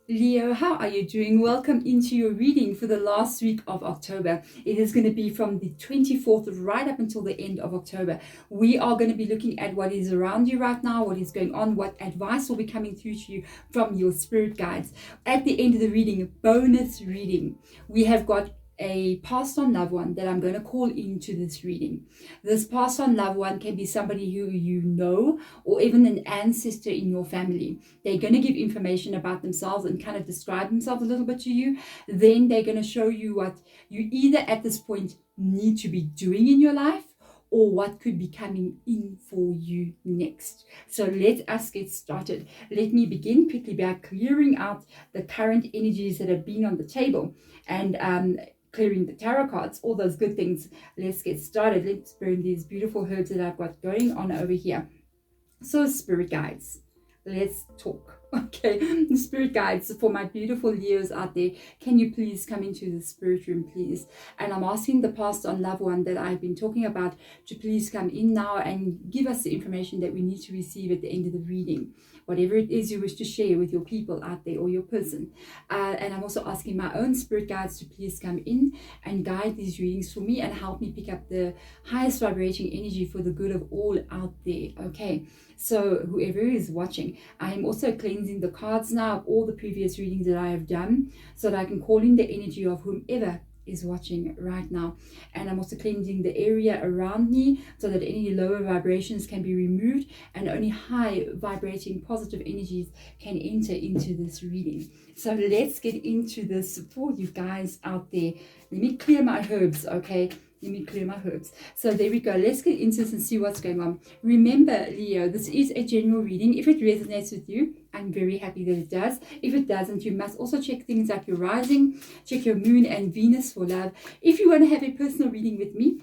Leo, how are you doing? Welcome into your reading for the last week of October. It is going to be from the 24th right up until the end of October. We are going to be looking at what is around you right now, what is going on, what advice will be coming through to you from your spirit guides. At the end of the reading, bonus reading, we have got a passed on loved one that I'm going to call into this reading. This passed on loved one can be somebody who you know or even an ancestor in your family. They're going to give information about themselves and kind of describe themselves a little bit to you. Then they're going to show you what you either at this point need to be doing in your life or what could be coming in for you next. So let us get started. Let me begin quickly by clearing out the current energies that have been on the table and clearing the tarot cards, all those good things. Let's get started. Let's burn these beautiful herbs that I've got going on over here. So spirit guides, let's talk. Okay, the spirit guides for my beautiful Leos out there, can you please come into the spirit room, please? And I'm asking the passed on loved one that I've been talking about to please come in now and give us the information that we need to receive at the end of the reading, whatever it is you wish to share with your people out there or your person. And I'm also asking my own spirit guides to please come in and guide these readings for me and help me pick up the highest vibrating energy for the good of all out there. Okay, so whoever is watching, I'm also cleansing the cards now of all the previous readings that I have done so that I can call in the energy of whomever is watching right now. And I'm also cleansing the area around me so that any lower vibrations can be removed and only high vibrating positive energies can enter into this reading. So let's get into this for you guys out there. Let me clear my herbs, okay? Let me clear my herbs. So there we go. Let's get into this and see what's going on. Remember, Leo, this is a general reading. If it resonates with you, I'm very happy that it does. If it doesn't, you must also check things like your rising, check your moon and Venus for love. If you want to have a personal reading with me,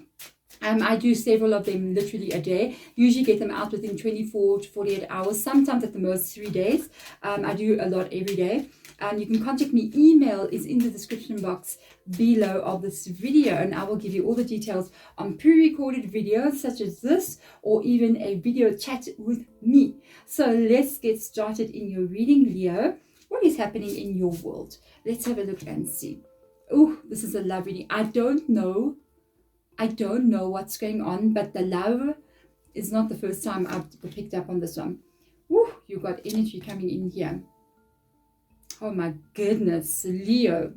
I do several of them literally a day. Usually get them out within 24 to 48 hours, sometimes at the most 3 days. I do a lot every day. You can contact me. Email is in the description box below of this video, and I will give you all the details on pre-recorded videos such as this, or even a video chat with me. So let's get started in your reading, Leo. What is happening in your world? Let's have a look and see. Oh, this is a love reading. I don't know what's going on, but the love is not the first time I've picked up on this one. Ooh, you got energy coming in here. Oh my goodness, Leo,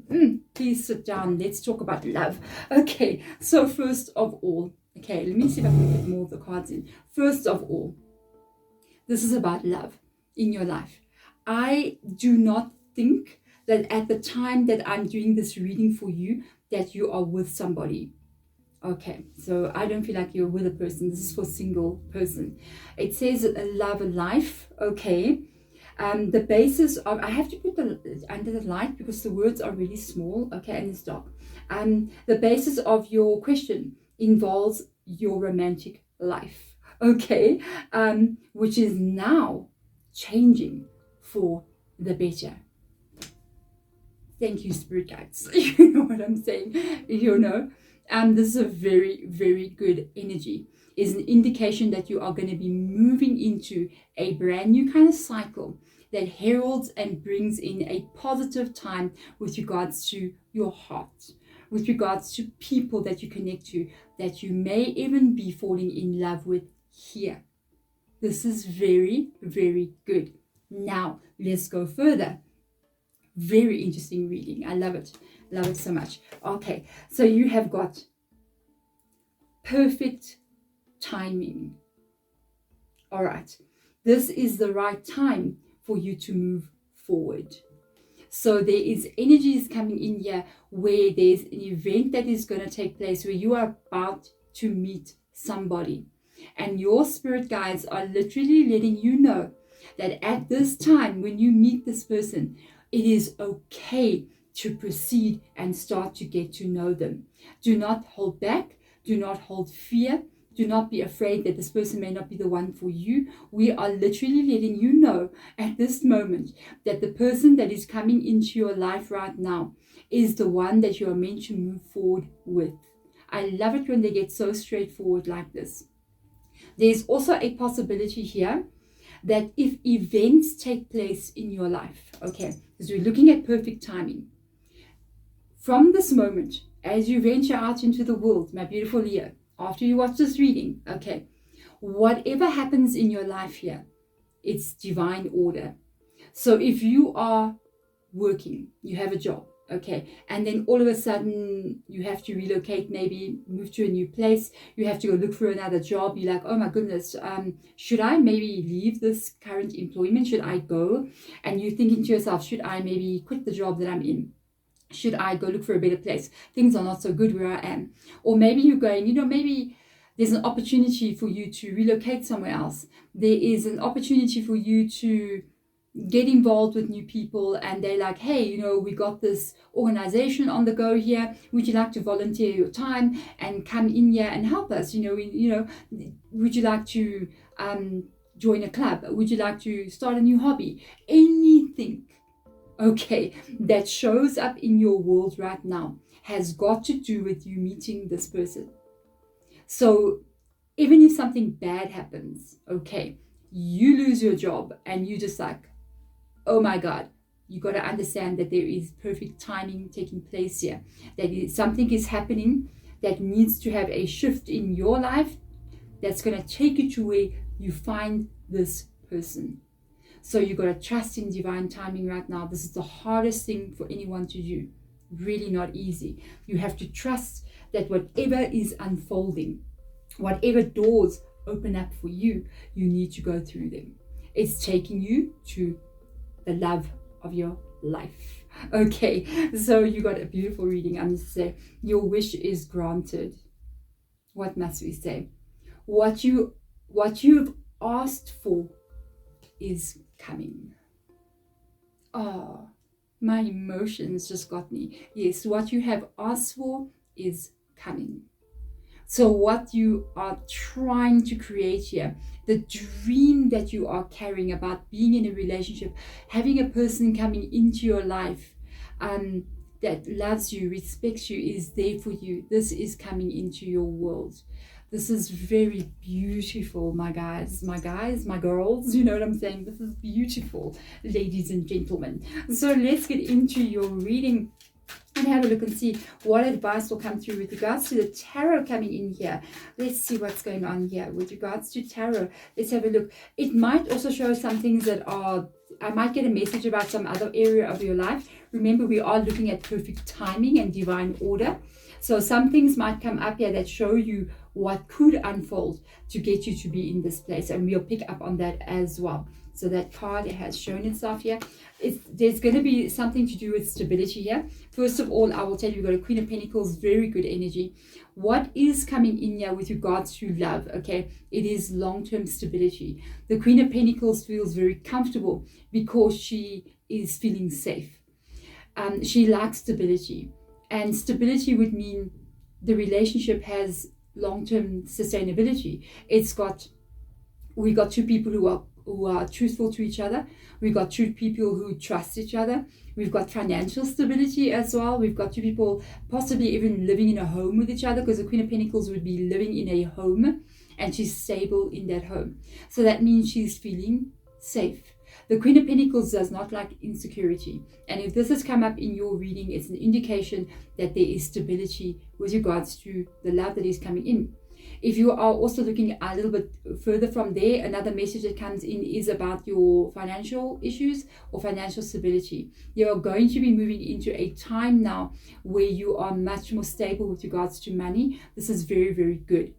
please sit down. Let's talk about love. Okay, so first of all, okay, let me see if I can get more of the cards in. First of all, this is about love in your life. I do not think that at the time that I'm doing this reading for you, that you are with somebody. Okay, so I don't feel like you're with a person. This is for single person. It says love and life, okay. The basis of, I have to put the under the light because the words are really small, okay, and it's dark. The basis of your question involves your romantic life, okay, which is now changing for the better. Thank you, spirit guides. You know what I'm saying? You know, this is a very, very good energy. Is an indication that you are going to be moving into a brand new kind of cycle that heralds and brings in a positive time with regards to your heart, with regards to people that you connect to, that you may even be falling in love with here. This is very, very good. Now, let's go further. Very interesting reading. I love it. Love it so much. Okay, so you have got perfect timing. All right, this is the right time for you to move forward. So there is energies coming in here where there's an event that is going to take place where you are about to meet somebody, and your spirit guides are literally letting you know that at this time when you meet this person, it is okay to proceed and start to get to know them. Do not hold back. Do not hold fear. Do not be afraid that this person may not be the one for you. We are literally letting you know at this moment that the person that is coming into your life right now is the one that you are meant to move forward with. I love it when they get so straightforward like this. There's also a possibility here that if events take place in your life, okay, because we're looking at perfect timing, from this moment, as you venture out into the world, my beautiful Leo, after you watch this reading, okay, whatever happens in your life here, it's divine order. So if you are working, you have a job, okay, and then all of a sudden you have to relocate, maybe move to a new place, you have to go look for another job, you're like, oh my goodness, should I maybe leave this current employment? Should I go? And you're thinking to yourself, should I maybe quit the job that I'm in? Should I go look for a better place? Things are not so good where I am. Or maybe you're going, maybe there's an opportunity for you to relocate somewhere else. There is an opportunity for you to get involved with new people, and they're like, hey, we got this organization on the go here. Would you like to volunteer your time and come in here and help us? Would you like to join a club? Would you like to start a new hobby? Anything, okay, that shows up in your world right now has got to do with you meeting this person. So even if something bad happens, okay, you lose your job and you just like, oh my God, you got to understand that there is perfect timing taking place here. That something is happening that needs to have a shift in your life that's going to take you to where you find this person. So you got to trust in divine timing right now. This is the hardest thing for anyone to do. Really not easy. You have to trust that whatever is unfolding, whatever doors open up for you, you need to go through them. It's taking you to the love of your life. Okay, so you got a beautiful reading. I'm just saying, your wish is granted. What must we say? What you've asked for is coming. Oh, my emotions just got me. Yes, what you have asked for is coming. So what you are trying to create here, the dream that you are carrying about being in a relationship, having a person coming into your life that loves you, respects you, is there for you. This is coming into your world. This is very beautiful, my guys, my girls, you know what I'm saying? This is beautiful, ladies and gentlemen. So let's get into your reading and have a look and see what advice will come through with regards to the tarot coming in here. Let's see what's going on here with regards to tarot. Let's have a look. It might also show some things that are, I might get a message about some other area of your life. Remember, we are looking at perfect timing and divine order. So some things might come up here that show you what could unfold to get you to be in this place. And we'll pick up on that as well. So that card has shown itself here. There's going to be something to do with stability here. First of all, I will tell you, we've got a Queen of Pentacles, very good energy. What is coming in here with regards to love, okay? It is long-term stability. The Queen of Pentacles feels very comfortable because she is feeling safe. She likes stability. And stability would mean the relationship has long-term sustainability. We got two people who are truthful to each other. We've got two people who trust each other. We've got financial stability as well. We've got two people possibly even living in a home with each other, because the Queen of Pentacles would be living in a home and she's stable in that home. So that means she's feeling safe. The Queen of Pentacles does not like insecurity. And if this has come up in your reading, it's an indication that there is stability with regards to the love that is coming in. If you are also looking a little bit further from there, another message that comes in is about your financial issues or financial stability. You are going to be moving into a time now where you are much more stable with regards to money. This is very, very good.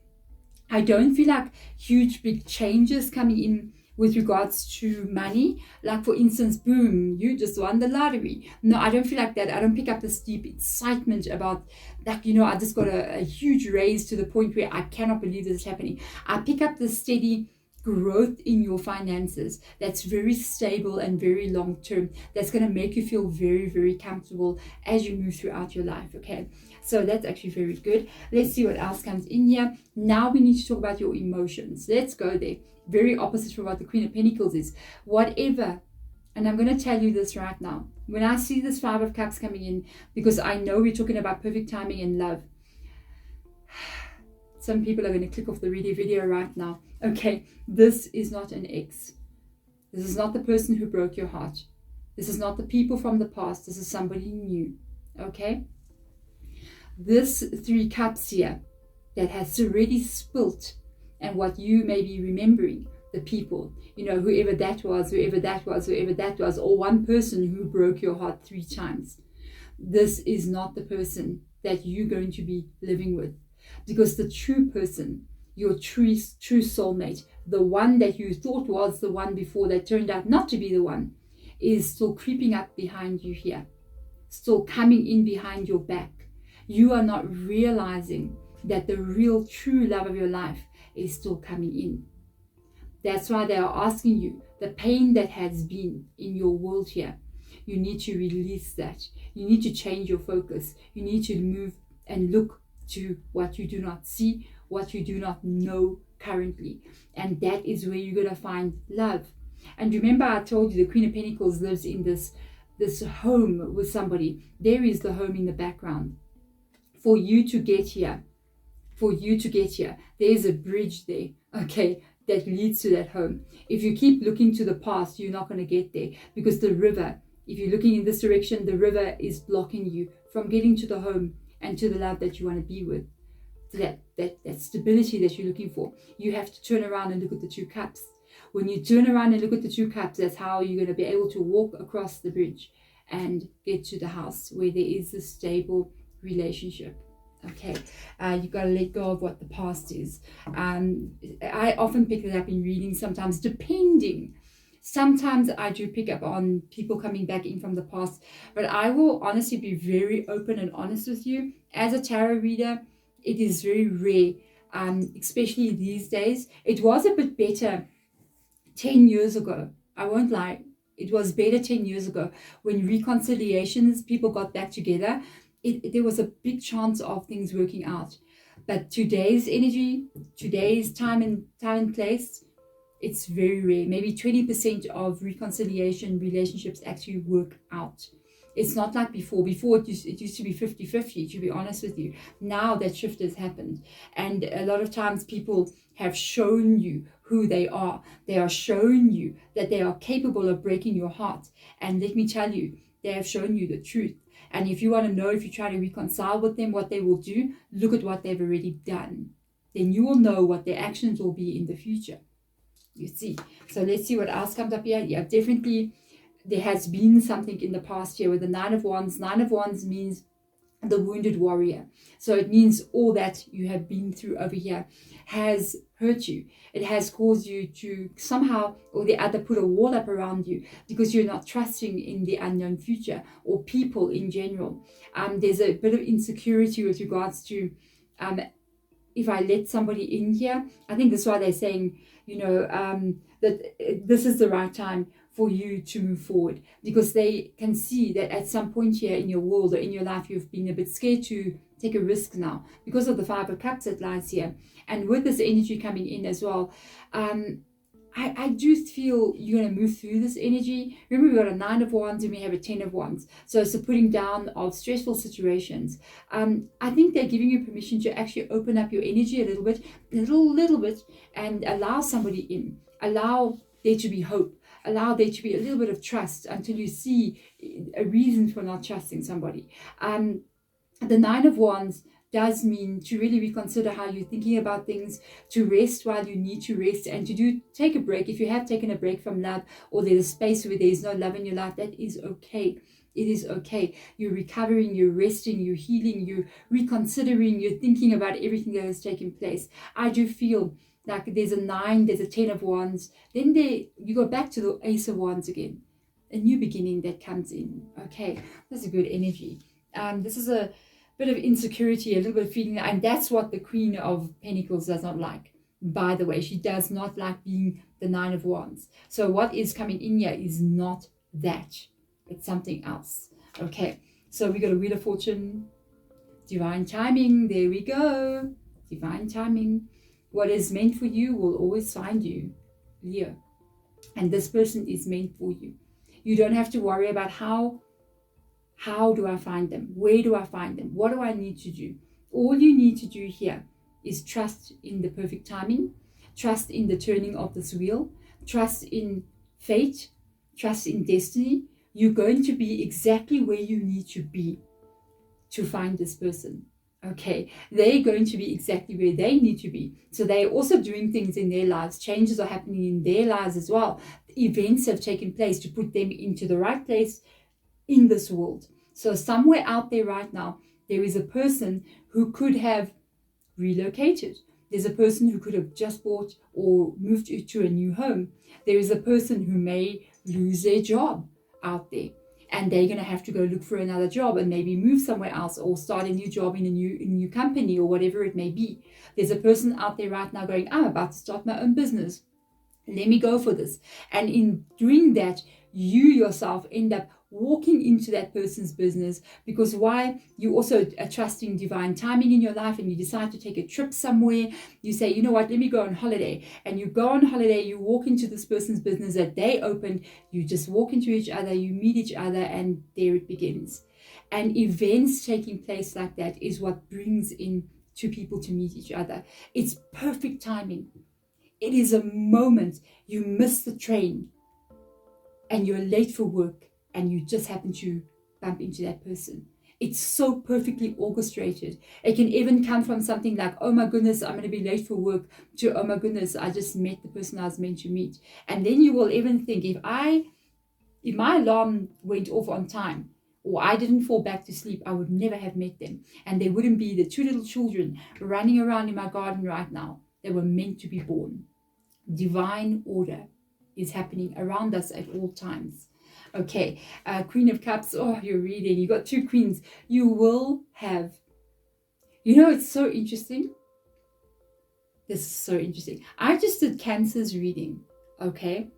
I don't feel like huge, big changes coming in with regards to money, like for instance, boom, you just won the lottery. No, I don't feel like that. I don't pick up this deep excitement about, like, I just got a huge raise to the point where I cannot believe this is happening. I pick up the steady growth in your finances that's very stable and very long term, that's going to make you feel very, very comfortable as you move throughout your life. Okay, so that's actually very good. Let's see what else comes in here. Now we need to talk about your emotions. Let's go there. Very opposite from what the Queen of Pentacles is. Whatever, and I'm going to tell you this right now, when I see this Five of Cups coming in, because I know we're talking about perfect timing and love, some people are going to click off the video right now. Okay, this is not an ex. This is not the person who broke your heart. This is not the people from the past. This is somebody new. Okay? This 3 cups here that has already spilt, and what you may be remembering, the people, whoever that was, or one person who broke your heart 3 times. This is not the person that you're going to be living with, because the true person, your true soulmate, the one that you thought was the one before that turned out not to be the one, is still creeping up behind you here, still coming in behind your back. You are not realizing that the real true love of your life is still coming in. That's why they are asking you, the pain that has been in your world here, you need to release that. You need to change your focus. You need to move and look to what you do not see, what you do not know currently. And that is where you're going to find love. And remember, I told you the Queen of Pentacles lives in this home with somebody. There is the home in the background. For you to get here, there is a bridge there, okay, that leads to that home. If you keep looking to the past, you're not going to get there, because the river, if you're looking in this direction, the river is blocking you from getting to the home and to the love that you want to be with, to that stability that you're looking for. You have to turn around and look at the 2 cups. When you turn around and look at the 2 cups, that's how you're going to be able to walk across the bridge and get to the house where there is a stable relationship. Okay, you've got to let go of what the past is. I often pick it up in reading sometimes, depending. Sometimes I do pick up on people coming back in from the past, but I will honestly be very open and honest with you. As a tarot reader, it is very rare, especially these days. It was a bit better 10 years ago. I won't lie. It was better 10 years ago when reconciliations, people got back together. There was a big chance of things working out. But today's energy, today's time and place, it's very rare. Maybe 20% of reconciliation relationships actually work out. It's not like before. Before it used to be 50-50, to be honest with you. Now that shift has happened. And a lot of times people have shown you who they are. They are showing you that they are capable of breaking your heart. And let me tell you, they have shown you the truth. And if you want to know, if you try to reconcile with them, what they will do, look at what they've already done. Then you will know what their actions will be in the future. You see. So let's see what else comes up here. Yeah, definitely there has been something in the past year with the 9 of Wands. 9 of Wands means the wounded warrior. So it means all that you have been through over here has hurt you. It has caused you to somehow or the other put a wall up around you because you're not trusting in the unknown future or people in general. There's a bit of insecurity with regards to if I let somebody in here. I think that's why they're saying, that this is the right time for you to move forward, because they can see that at some point here in your world or in your life, you've been a bit scared to take a risk now because of the 5 of Cups that lies here. And with this energy coming in as well, I do feel you're going to move through this energy. Remember, we've got a 9 of Wands and we have a 10 of Wands. So it's a putting down of stressful situations. I think they're giving you permission to actually open up your energy a little bit, and allow somebody in. Allow there to be hope. Allow there to be a little bit of trust until you see a reason for not trusting somebody. The 9 of Wands does mean to really reconsider how you're thinking about things, to rest while you need to rest, and to take a break. If you have taken a break from love, or there's a space where there's no love in your life, that is okay. It is okay. You're recovering, you're resting, you're healing, you're reconsidering, you're thinking about everything that has taken place. I do feel like there's a 9, there's a 10 of Wands. Then you go back to the Ace of Wands again. A new beginning that comes in. Okay, that's a good energy. This is a bit of insecurity, a little bit of feeling, and that's what the Queen of Pentacles does not like. By the way, she does not like being the 9 of Wands. So what is coming in here is not that. It's something else. Okay, so we got a Wheel of Fortune, divine timing. There we go. Divine timing. What is meant for you will always find you, Leo. And this person is meant for you. You don't have to worry about how do I find them? Where do I find them? What do I need to do? All you need to do here is trust in the perfect timing, trust in the turning of this wheel, trust in fate, trust in destiny. You're going to be exactly where you need to be to find this person. Okay, they're going to be exactly where they need to be. So they're also doing things in their lives. Changes are happening in their lives as well. Events have taken place to put them into the right place in this world. So somewhere out there right now, there is a person who could have relocated. There's a person who could have just bought or moved to a new home. There is a person who may lose their job out there, and they're going to have to go look for another job and maybe move somewhere else or start a new job in a new company or whatever it may be. There's a person out there right now going, I'm about to start my own business. Let me go for this. And in doing that, you yourself end up walking into that person's business, because why? You also are trusting divine timing in your life, and you decide to take a trip somewhere. You say, you know what, let me go on holiday. And you go on holiday, you walk into this person's business that they opened, you just walk into each other, you meet each other, and there it begins. And events taking place like that is what brings in two people to meet each other. It's perfect timing. It is a moment. You miss the train and you're late for work and you just happen to bump into that person. It's so perfectly orchestrated. It can even come from something like, oh my goodness, I'm going to be late for work, to, oh my goodness, I just met the person I was meant to meet. And then you will even think, if my alarm went off on time, or I didn't fall back to sleep, I would never have met them. And there wouldn't be the two little children running around in my garden right now. They were meant to be born. Divine order is happening around us at all times. Okay, Queen of Cups. Oh, you're reading. You got two queens. You will have, it's so interesting. This is so interesting. I just did Cancer's reading, okay?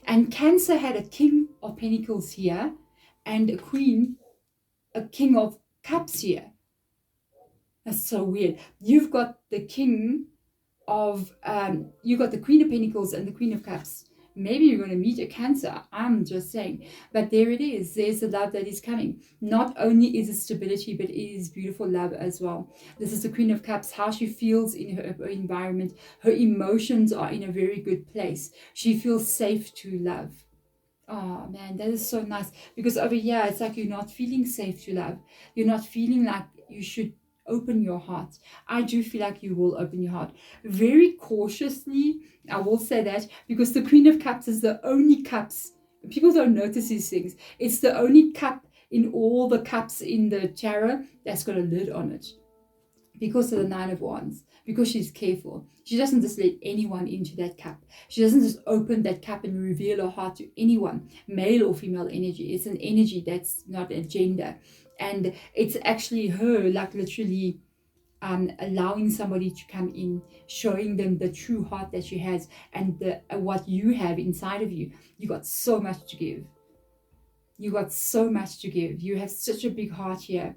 And Cancer had a King of Pentacles here and a King of Cups here. That's so weird. You've got the King of, you got the Queen of Pentacles and the Queen of Cups. Maybe you're going to meet a Cancer. I'm just saying. But there it is. There's the love that is coming. Not only is it stability, but it is beautiful love as well. This is the Queen of Cups, how she feels in her environment. Her emotions are in a very good place. She feels safe to love. Oh man, that is so nice. Because over here, it's like you're not feeling safe to love. You're not feeling like you should open your heart. I do feel like you will open your heart. Very cautiously, I will say that, because the Queen of Cups is the only cups. People don't notice these things. It's the only cup in all the cups in the tarot that's got a lid on it. Because of the Nine of Wands. Because she's careful. She doesn't just let anyone into that cup. She doesn't just open that cup and reveal her heart to anyone, male or female energy. It's an energy that's not a gender. And it's actually her, like literally allowing somebody to come in, showing them the true heart that she has and what you have inside of you. You got so much to give. You got so much to give. You have such a big heart here.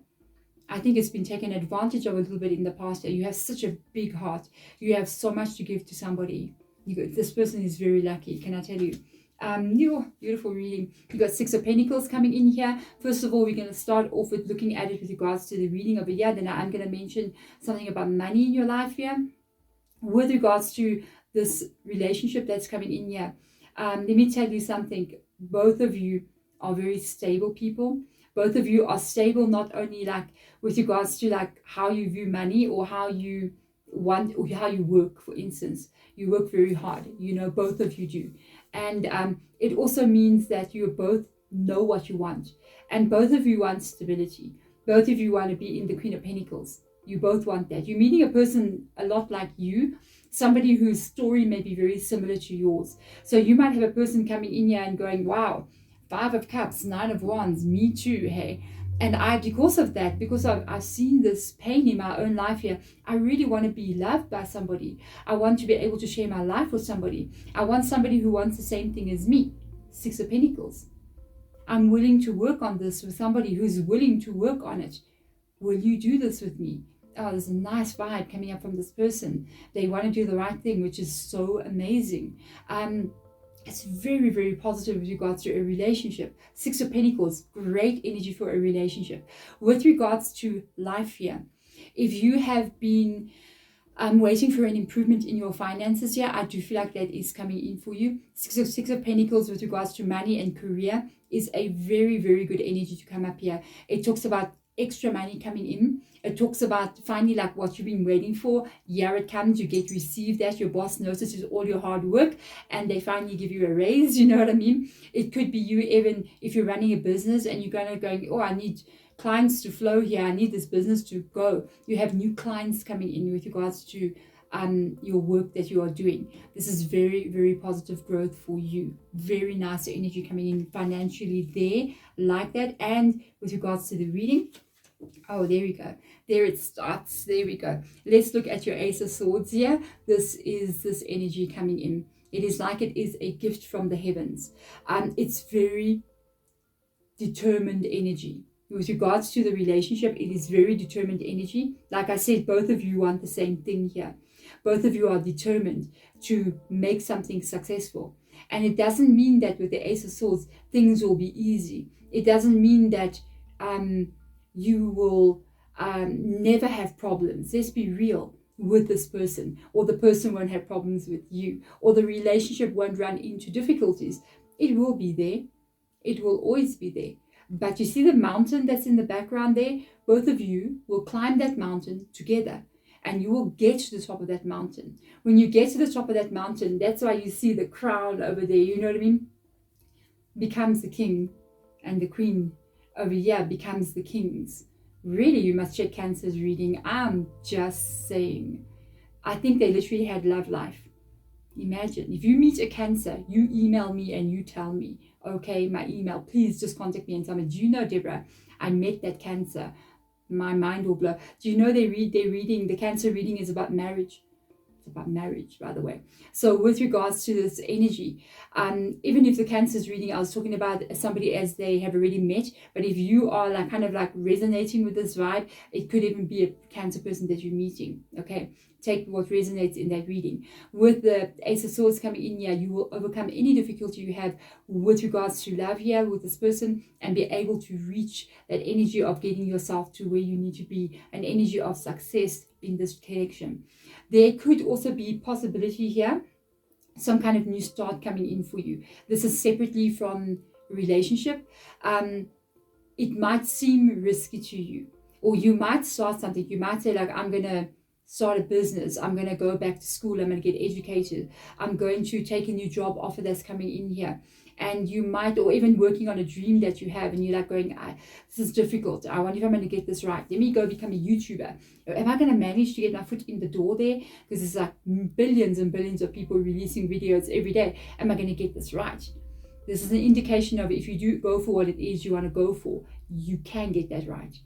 I think it's been taken advantage of a little bit in the past. You have such a big heart. You have so much to give to somebody. This person is very lucky, can I tell you? Your beautiful reading. You got Six of Pentacles coming in here. First of all, we're going to start off with looking at it with regards to the reading of a year. Then I'm going to mention something about money in your life here. With regards to this relationship that's coming in here, let me tell you something. Both of you are very stable people. Both of you are stable, not only like with regards to like how you view money or how you want or how you work, for instance. You work very hard, both of you do. And it also means that you both know what you want. And both of you want stability. Both of you want to be in the Queen of Pentacles. You both want that. You're meeting a person a lot like you, somebody whose story may be very similar to yours. So you might have a person coming in here and going, wow, Five of Cups, Nine of Wands, me too, hey. And because of that, because I've seen this pain in my own life here, I really want to be loved by somebody. I want to be able to share my life with somebody. I want somebody who wants the same thing as me. Six of Pentacles. I'm willing to work on this with somebody who's willing to work on it. Will you do this with me? Oh, there's a nice vibe coming up from this person. They want to do the right thing, which is so amazing. It's very, very positive with regards to a relationship. Six of Pentacles, great energy for a relationship. With regards to life here, if you have been I'm waiting for an improvement in your finances here. I do feel like that is coming in for you. Six of Pentacles with regards to money and career is a very, very good energy to come up here. It talks about extra money coming in. It talks about finally like what you've been waiting for. Here it comes. You get received that. Your boss notices all your hard work and they finally give you a raise. You know what I mean? It could be you, even if you're running a business and you're going, oh, I need clients to flow here. I need this business to go. You have new clients coming in with regards to your work that you are doing. This is very, very positive growth for you. Very nice energy coming in financially there, like that. And with regards to the reading, oh, there we go. There it starts. There we go. Let's look at your Ace of Swords here. This is this energy coming in. It is like it is a gift from the heavens. It's very determined energy. With regards to the relationship, it is very determined energy. Like I said, both of you want the same thing here. Both of you are determined to make something successful. And it doesn't mean that with the Ace of Swords, things will be easy. It doesn't mean that you will never have problems. Let's be real with this person, or the person won't have problems with you, or the relationship won't run into difficulties. It will be there. It will always be there. But you see the mountain that's in the background there? Both of you will climb that mountain together and you will get to the top of that mountain. When you get to the top of that mountain, that's why you see the crown over there, you know what I mean? Becomes the king, and the queen over here becomes the kings. Really, you must check Cancer's reading. I'm just saying. I think they literally had love life. Imagine, if you meet a Cancer, you email me and you tell me, okay, my email, please just contact me and tell me, do you know, Deborah, I met that Cancer. My mind will blow. Do you know their reading, the Cancer reading is about marriage. It's about marriage, by the way. So with regards to this energy, even if the Cancer's reading, I was talking about somebody as they have already met, but if you are like kind of like resonating with this vibe, it could even be a Cancer person that you're meeting, okay? Take what resonates in that reading. With the Ace of Swords coming in here, you will overcome any difficulty you have with regards to love here with this person and be able to reach that energy of getting yourself to where you need to be, an energy of success in this connection. There could also be possibility here, some kind of new start coming in for you. This is separately from relationship. It might seem risky to you, or you might start something. You might say like, I'm going to start a business. I'm going to go back to school. I'm going to get educated. I'm going to take a new job offer that's coming in here. And you might, or even working on a dream that you have, and you're like going, this is difficult. I wonder if I'm going to get this right. Let me go become a YouTuber. Am I going to manage to get my foot in the door there? Because there's like billions and billions of people releasing videos every day. Am I going to get this right? This is an indication of if you do go for what it is you want to go for, you can get that right.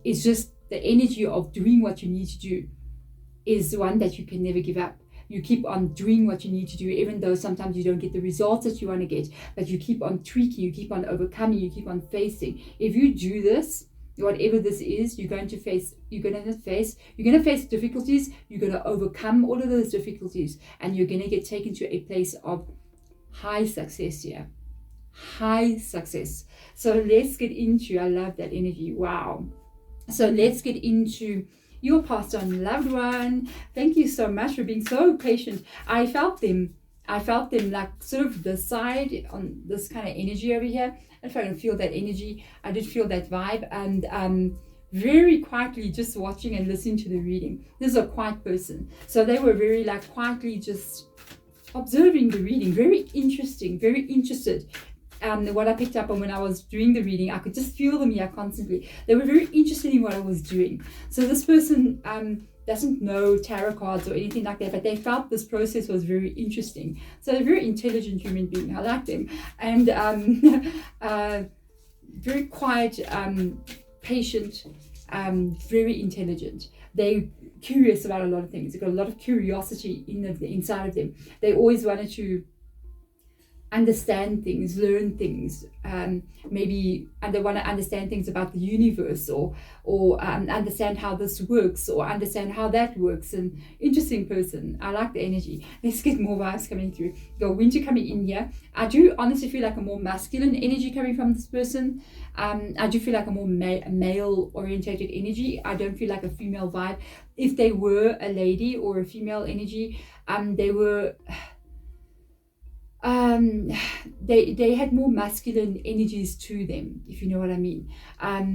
It's just the energy of doing what you need to do is the one that you can never give up. You keep on doing what you need to do, even though sometimes you don't get the results that you want to get, but you keep on tweaking, you keep on overcoming, you keep on facing. If you do this, whatever this is, you're going to face difficulties, you're going to overcome all of those difficulties, and you're going to get taken to a place of high success here. High success. So let's get into, I love that energy. Wow. So let's get into your passed on loved one. Thank you so much for being so patient. I felt them like sort of the side on this kind of energy over here. If I can feel that energy, I did feel that vibe, and very quietly just watching and listening to the reading. This is a quiet person, so they were very like quietly just observing the reading. Very interesting, very interested. What I picked up on when I was doing the reading, I could just feel them here constantly. They were very interested in what I was doing. So this person doesn't know tarot cards or anything like that, but they felt this process was very interesting. So they're a very intelligent human being. I like them. And very quiet, patient, very intelligent. They're curious about a lot of things. They've got a lot of curiosity inside of them. They always wanted to understand things, learn things, maybe, and they want to understand things about the universe, or understand how this works, or understand how that works. An interesting person. I like the energy. Let's get more vibes coming through. Your winter coming in here. I do honestly feel like a more masculine energy coming from this person. I do feel like a more male orientated energy. I don't feel like a female vibe. If they were a lady or a female energy, they were they had more masculine energies to them, if you know what I mean.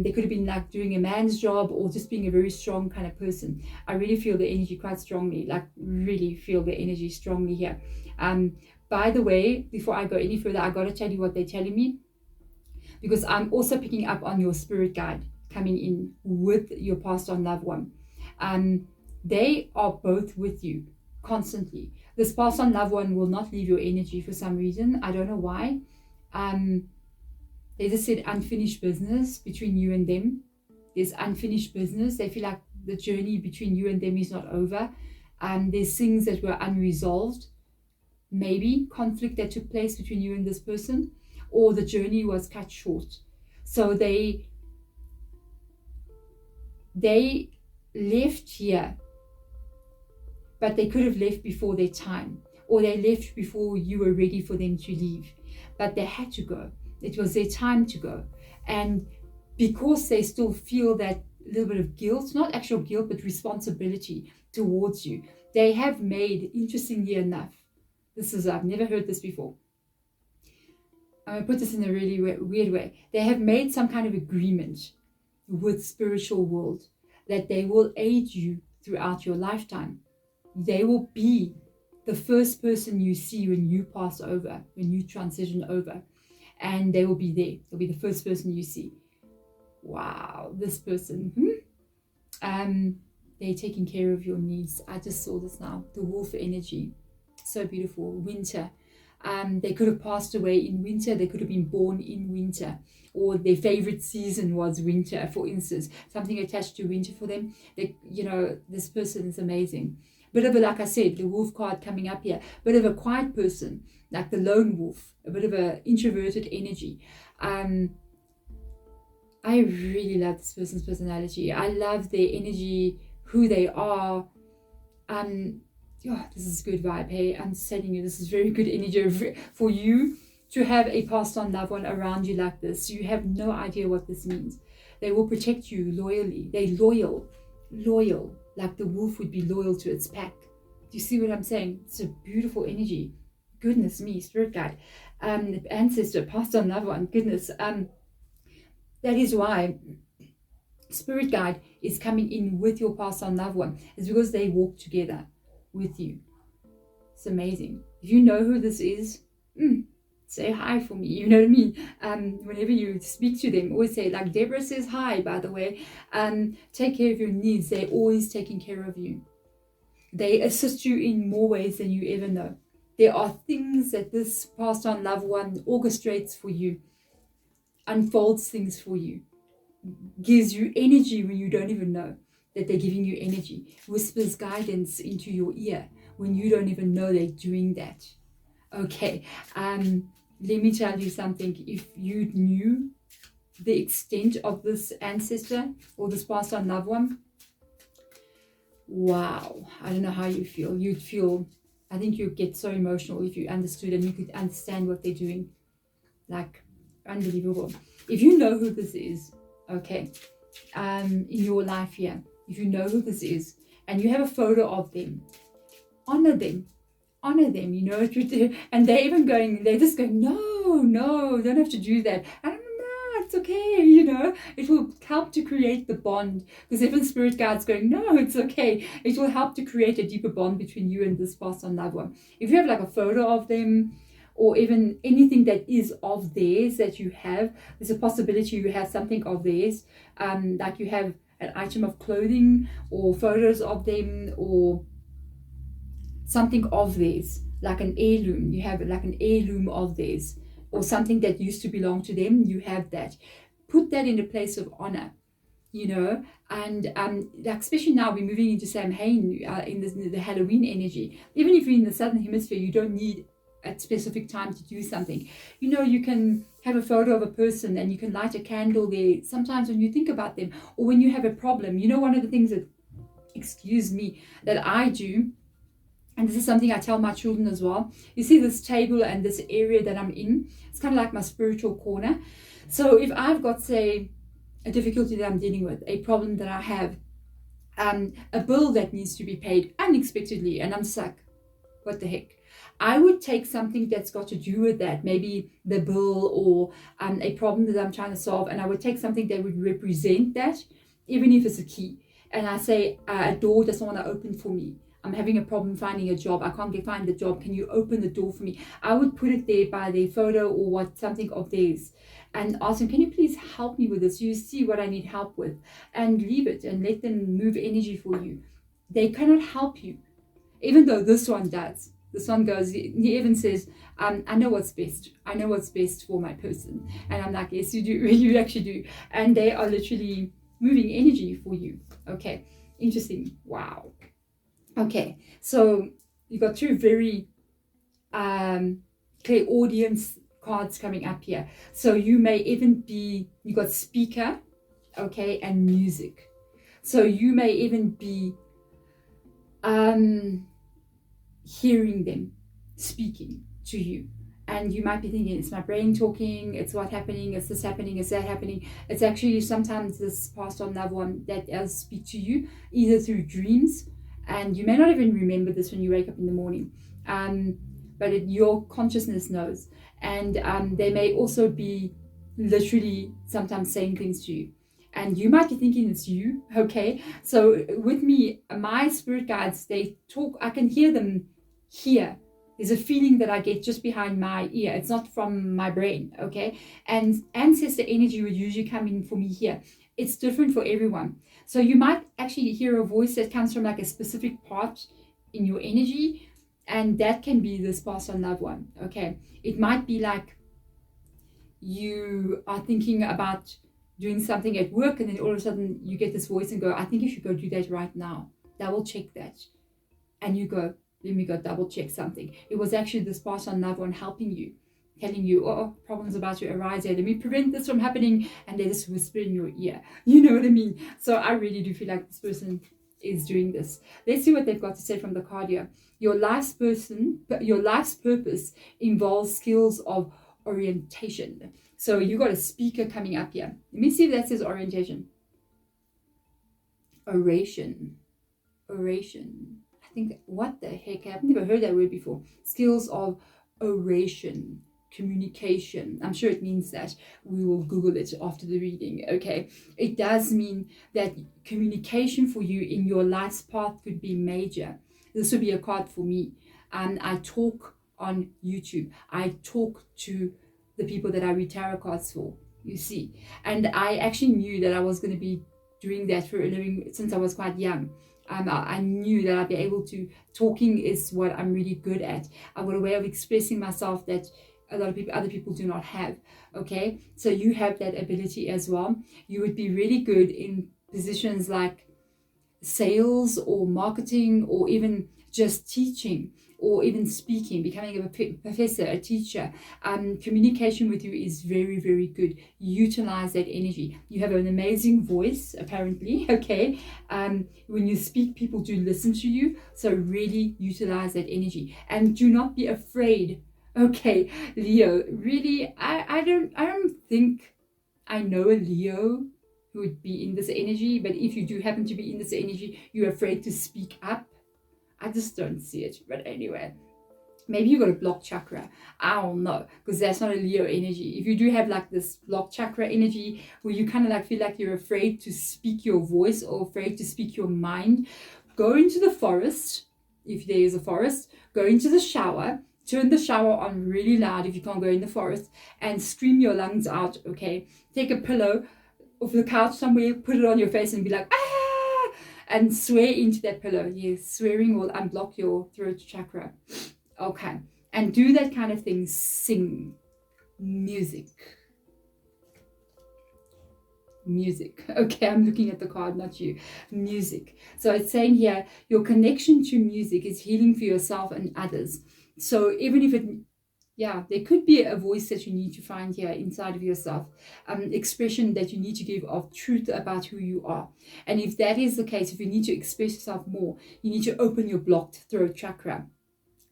They could have been like doing a man's job, or just being a very strong kind of person. I really feel the energy quite strongly, like really feel the energy strongly here. By the way, before I go any further, I got to tell you what they're telling me, because I'm also picking up on your spirit guide coming in with your passed on loved one. They are both with you constantly. This passed on loved one will not leave your energy for some reason. I don't know why. They just said unfinished business between you and them. There's unfinished business. They feel like the journey between you and them is not over. There's things that were unresolved. Maybe conflict that took place between you and this person, or the journey was cut short. So they left here, but they could have left before their time, or they left before you were ready for them to leave. But they had to go. It was their time to go. And because they still feel that little bit of guilt, not actual guilt, but responsibility towards you, they have made, interestingly enough, I've never heard this before. I'm going to put this in a really weird way. They have made some kind of agreement with spiritual world that they will aid you throughout your lifetime. They will be the first person you see when you pass over, when you transition over, and they will be there. They'll be the first person you see. Wow, this person, they're taking care of your needs. I just saw this now, the wolf energy, so beautiful. Winter. They could have passed away in winter. They could have been born in winter, or their favorite season was winter, for instance, something attached to winter for them. This person is amazing. Bit of a, like I said, the wolf card coming up here, bit of a quiet person, like the lone wolf, a bit of an introverted energy. I really love this person's personality. I love their energy, who they are. This is good vibe. Hey, I'm telling you, this is very good energy for you to have a passed on loved one around you like this. You have no idea what this means. They will protect you loyally. They're loyal, like the wolf would be loyal to its pack. Do you see what I'm saying? It's a beautiful energy. Goodness me, spirit guide, ancestor, passed on loved one. Goodness, that is why spirit guide is coming in with your passed on loved one. It's because they walk together with you. It's amazing. If you know who this is, say hi for me. You know what I mean? Whenever you speak to them, always say, like Deborah says hi, by the way. Take care of your needs. They're always taking care of you. They assist you in more ways than you ever know. There are things that this passed on loved one orchestrates for you, unfolds things for you, gives you energy when you don't even know that they're giving you energy, whispers guidance into your ear when you don't even know they're doing that. Okay, let me tell you something. If you knew the extent of this ancestor or this passed on loved one, wow, I don't know how you feel. You'd feel, I think you'd get so emotional if you understood and you could understand what they're doing. Like, unbelievable. If you know who this is, okay, in your life here, if you know who this is and you have a photo of them, honor them, you know what you do. And they're just going, no, don't have to do that. I don't know, it's okay, it will help to create the bond, because even spirit guides going, no, it's okay. It will help to create a deeper bond between you and this passed on loved one. If you have like a photo of them, or even anything that is of theirs that you have, there's a possibility you have something of theirs, like you have an item of clothing or photos of them, or something of theirs, like an heirloom. You have like an heirloom of theirs, or something that used to belong to them. You have that. Put that in a place of honor, and like especially now we're moving into Samhain, in the Halloween energy. Even if you're in the southern hemisphere, you don't need at specific time to do something. You know, you can have a photo of a person and you can light a candle there sometimes when you think about them, or when you have a problem. You know, one of the things that, excuse me, that I do, and this is something I tell my children as well. You see this table and this area that I'm in, it's kind of like my spiritual corner. So if I've got, say, a difficulty that I'm dealing with, a problem that I have, a bill that needs to be paid unexpectedly, and I'm stuck, what the heck? I would take something that's got to do with that, maybe the bill or a problem that I'm trying to solve, and I would take something that would represent that, even if it's a key. And I say, a door doesn't want to open for me. I'm having a problem finding a job. I can't find the job. Can you open the door for me? I would put it there by their photo or what, something of theirs, and ask them, can you please help me with this? You see what I need help with, and leave it and let them move energy for you. They cannot help you, even though this one does. This one goes, he even says, I know what's best. I know what's best for my person. And I'm like, yes, you do. You actually do. And they are literally moving energy for you. Okay, interesting. Wow. Okay, so you got two very clear audience cards coming up here. So you may even be, you got speaker, okay, and music. So you may even be hearing them speaking to you, and you might be thinking, it's my brain talking, it's what happening, it's this happening, it's that happening. It's actually sometimes this passed on loved one that does speak to you, either through dreams, and you may not even remember this when you wake up in the morning, but your consciousness knows. And they may also be literally sometimes saying things to you, and you might be thinking it's you. Okay, so with me, my spirit guides, they talk, I can hear them here. There's a feeling that I get just behind my ear. It's not from my brain, okay? And ancestor energy would usually come in for me here. It's different for everyone. So you might actually hear a voice that comes from like a specific part in your energy, and that can be this past on loved one, okay? It might be like you are thinking about doing something at work, and then all of a sudden you get this voice and go, I think you should go do that right now. Double check that. And you go, let me go double check something. It was actually this past on loved one helping you, telling you, oh, problems about to arise here. Let me prevent this from happening. And they just whisper in your ear. You know what I mean? So I really do feel like this person is doing this. Let's see what they've got to say from the card here. Your life's purpose involves skills of orientation. So you got a speaker coming up here. Let me see if that says orientation. Oration. I think, what the heck? I've never heard that word before. Skills of oration, communication. I'm sure it means that. We will Google it after the reading. Okay. It does mean that communication for you in your life's path could be major. This would be a card for me. I talk on YouTube. I talk to the people that I read tarot cards for, you see. And I actually knew that I was going to be doing that for a living since I was quite young. I knew that I'd be able to, talking is what I'm really good at. I've got a way of expressing myself that a lot of people, other people do not have, okay? So you have that ability as well. You would be really good in positions like sales or marketing, or even just teaching, or even speaking, becoming a professor, a teacher. Communication with you is very, very good. Utilize that energy. You have an amazing voice, apparently, okay? When you speak, people do listen to you. So really utilize that energy. And do not be afraid, okay, Leo. Really, I don't think I know a Leo who would be in this energy, but if you do happen to be in this energy, you're afraid to speak up. I just don't see it. But anyway, maybe you got a blocked chakra. I don't know, because that's not a Leo energy. If you do have like this blocked chakra energy where you kind of like feel like you're afraid to speak your voice or afraid to speak your mind, go into the forest. If there is a forest, go into the shower. Turn the shower on really loud if you can't go in the forest, and scream your lungs out, okay? Take a pillow off the couch somewhere, put it on your face and be like, ah, and swear into that pillow. Yes, swearing will unblock your throat chakra. Okay, and do that kind of thing. Sing. Music. Okay, I'm looking at the card, not you. Music. So it's saying here, your connection to music is healing for yourself and others. So even if it Yeah, there could be a voice that you need to find here inside of yourself, expression that you need to give of truth about who you are. And if that is the case, if you need to express yourself more, you need to open your blocked throat chakra.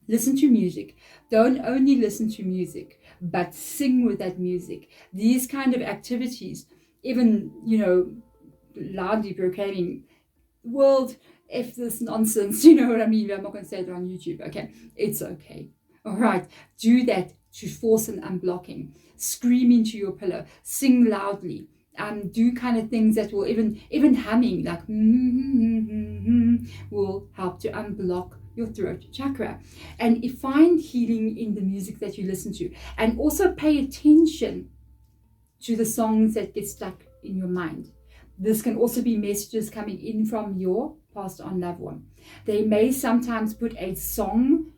Listen to music. Don't only listen to music, but sing with that music. These kind of activities, even, loudly proclaiming, world, if this nonsense, you know what I mean? I'm not going to say it on YouTube, okay? It's okay. All right, do that to force an unblocking. Scream into your pillow, sing loudly, do kind of things that will even humming like will help to unblock your throat chakra. And find healing in the music that you listen to, and also pay attention to the songs that get stuck in your mind. This can also be messages coming in from your passed on loved one. They may sometimes put a song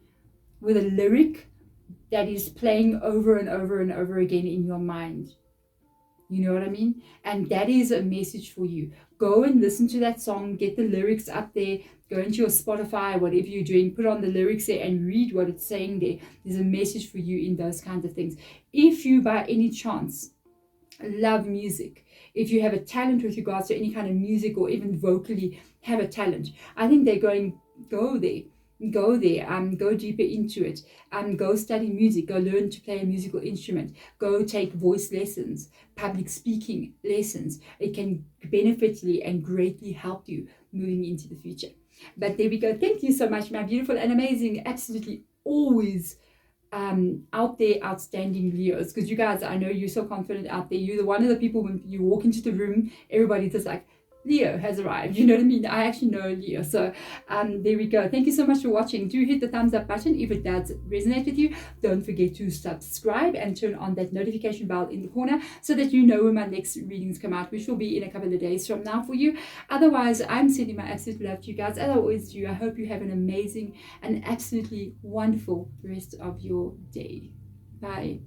with a lyric that is playing over and over and over again in your mind. You know what I mean? And that is a message for you. Go and listen to that song, get the lyrics up there, go into your Spotify, whatever you're doing, put on the lyrics there and read what it's saying there. There's a message for you in those kinds of things. If you, by any chance, love music, if you have a talent with regards to any kind of music, or even vocally have a talent, I think they're going, go there, go deeper into it, go study music, go learn to play a musical instrument, go take voice lessons, public speaking lessons. It can benefitly and greatly help you moving into the future. But there we go. Thank you so much, my beautiful and amazing, absolutely always out there outstanding Leos, because you guys, I know you're so confident out there. You're one of the people, when you walk into the room, everybody's just like, Leo has arrived. You know what I mean? I actually know Leo. So there we go. Thank you so much for watching. Do hit the thumbs up button if it does resonate with you. Don't forget to subscribe and turn on that notification bell in the corner so that you know when my next readings come out, which will be in a couple of days from now for you. Otherwise, I'm sending my absolute love to you guys, as I always do. I hope you have an amazing and absolutely wonderful rest of your day. Bye.